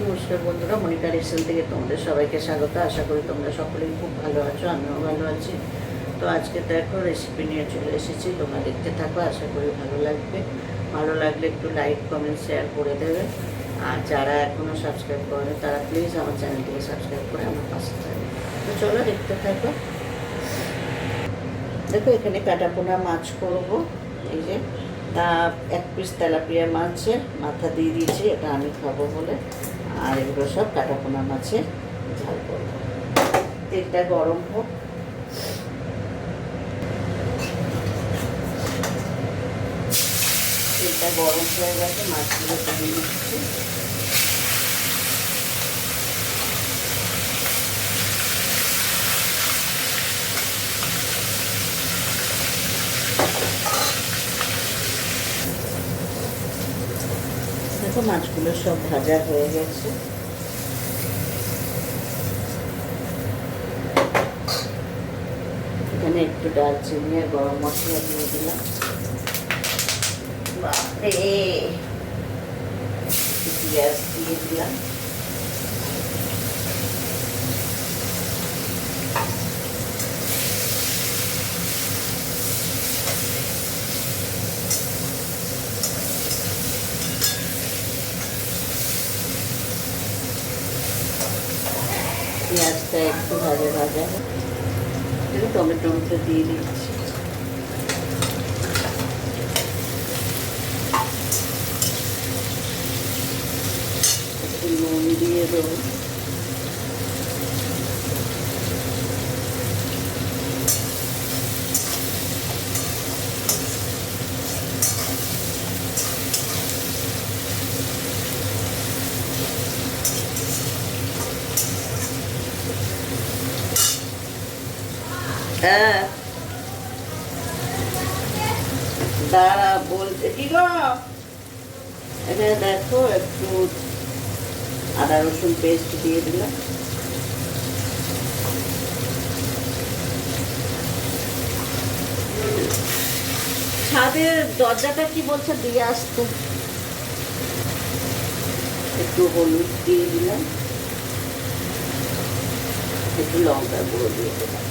নমস্কার বন্ধুরা, মনিকা রেস্টুরেন্ট থেকে তোমাদের সবাইকে স্বাগত। আশা করি তোমরা সকলেই খুব ভালো আছো, আমিও ভালো আছি। তো আজকে দেখো রেসিপি নিয়ে চলে এসেছি, তোমরা দেখতে থাকো, আশা করি ভালো লাগবে। ভালো লাগলে একটু লাইক কমেন্ট শেয়ার করে দেবে। আর যারা এখনও সাবস্ক্রাইব করে তারা প্লিজ আমার চ্যানেলটিকে সাবস্ক্রাইব করে আমার পাশে থাকবে। তো চলো দেখতে থাকো। দেখো এখানে কাটাপোনা মাছ করবো। এই যে তা এক পিস তেলাপিয়া মাছের মাথা দিয়ে দিয়েছি, এটা আমি খাবো বলে। আর এগুলো সব কাটাপোনা মাছের ঝাল করবো। তেলটা গরম হোক। তেলটা গরম হয়ে গেছে, মাছগুলো দিয়ে দিচ্ছি। দেখো মাছগুলো সব ভাজা হয়ে গেছে। এখানে একটু দারচিনি আর গরম মশলা দিয়ে দিলাম। বাপরে, পেঁয়াজ দিয়ে দিলাম। পেঁয়াজটা একটু ভাজা ভাজা টমেটো দিয়ে দিচ্ছি। একটু নুন দিয়ে দেবো। হ্যাঁ দাঁড়া বলছে কি গো। এখানে দেখো একটু আদা রসুন পেস্ট দিয়ে দিলাম। ছাদের দরজাটা কি বলছে দিয়ে আসতে। একটু হলুদ দিয়ে দিলাম, একটু লঙ্কা গুঁড়ো দিয়ে দিলাম।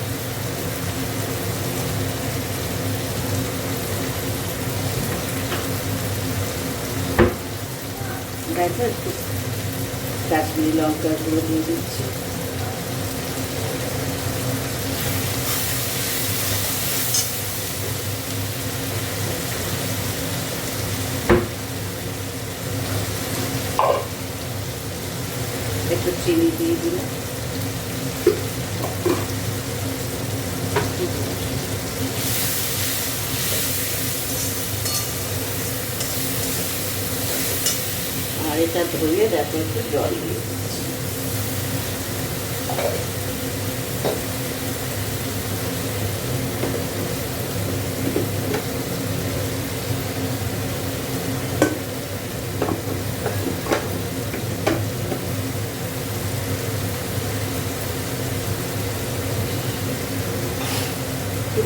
দেখো একটু কাশ্মীরি লঙ্কা গুঁড়ো দিয়ে দিচ্ছি। একটু চিনি দিয়ে দিলাম। আর এটা ধুয়ে দেখো একটু জল দিয়ে দিচ্ছি।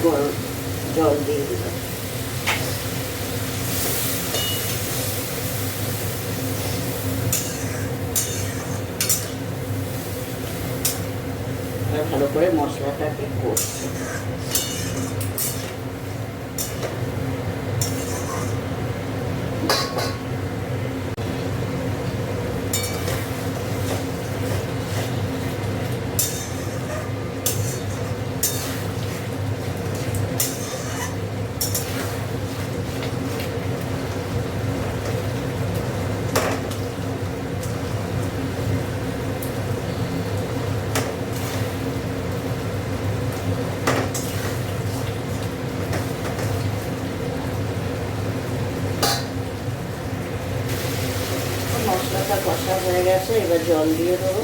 গরম জল দিয়ে দিলাম। ভালো করে মশলাটাকে কষছি। মশলাটা কষা হয়ে গেছে, এবার জল দিয়ে দেবো।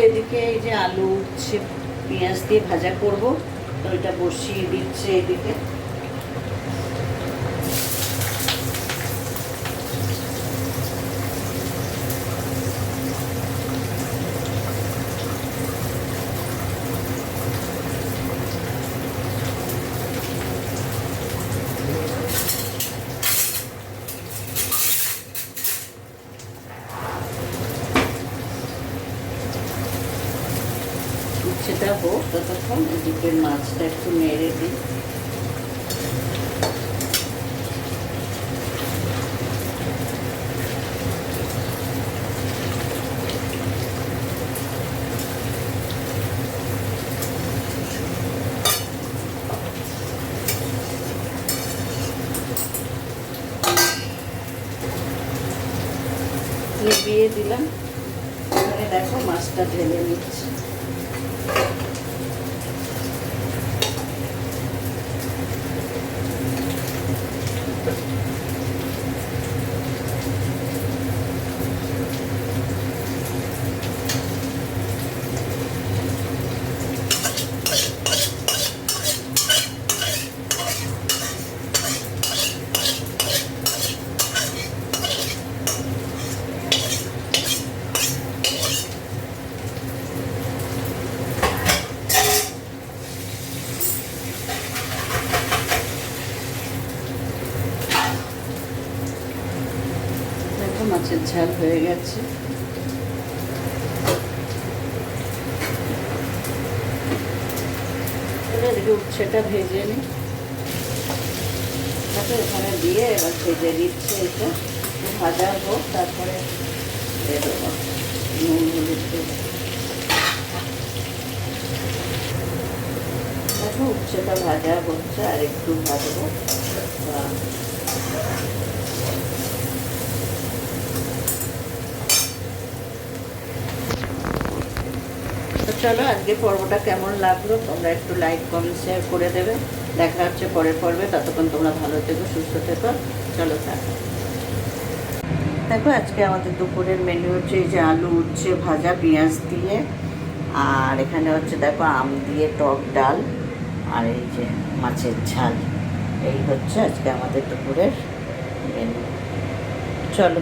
এদিকে এই যে আলু উচ্ছে পেঁয়াজ দিয়ে ভাজা করব, তো এটা বসিয়ে দিচ্ছে এদিকে। সেটা হোক ততক্ষণ এদিকে মাছটা একটু নেড়ে দিই। নেবিয়ে দিলাম, এখানে দেখো মাছটা ঢেলে নিচ্ছি। মাছের ঝাল হয়ে গেছে। এদিকে উচ্ছেটা ভেজে নিই, এখানে দিয়ে এবার ভেজে দিচ্ছে। এটা ভাজা হোক, তারপরে দিয়ে দেবো নুন হলুদ। দেখো উচ্ছেটা ভাজা হচ্ছে, আর একটু ভাজবো। চলো আজকে পর্বটা কেমন লাগলো তোমরা একটু লাইক কমেন্ট শেয়ার করে দেবে। দেখা হচ্ছে পরের পর্বে, ততক্ষণ তোমরা ভালো থেকো, সুস্থ থেকো। চলো থাকো। দেখো আজকে আমাদের দুপুরের মেনু হচ্ছে এই যে আলু উচ্ছে ভাজা পেঁয়াজ দিয়ে, আর এখানে হচ্ছে দেখো আম দিয়ে টক ডাল, আর এই যে মাছের ঝাল। এই হচ্ছে আজকে আমাদের দুপুরের মেনু। চলো।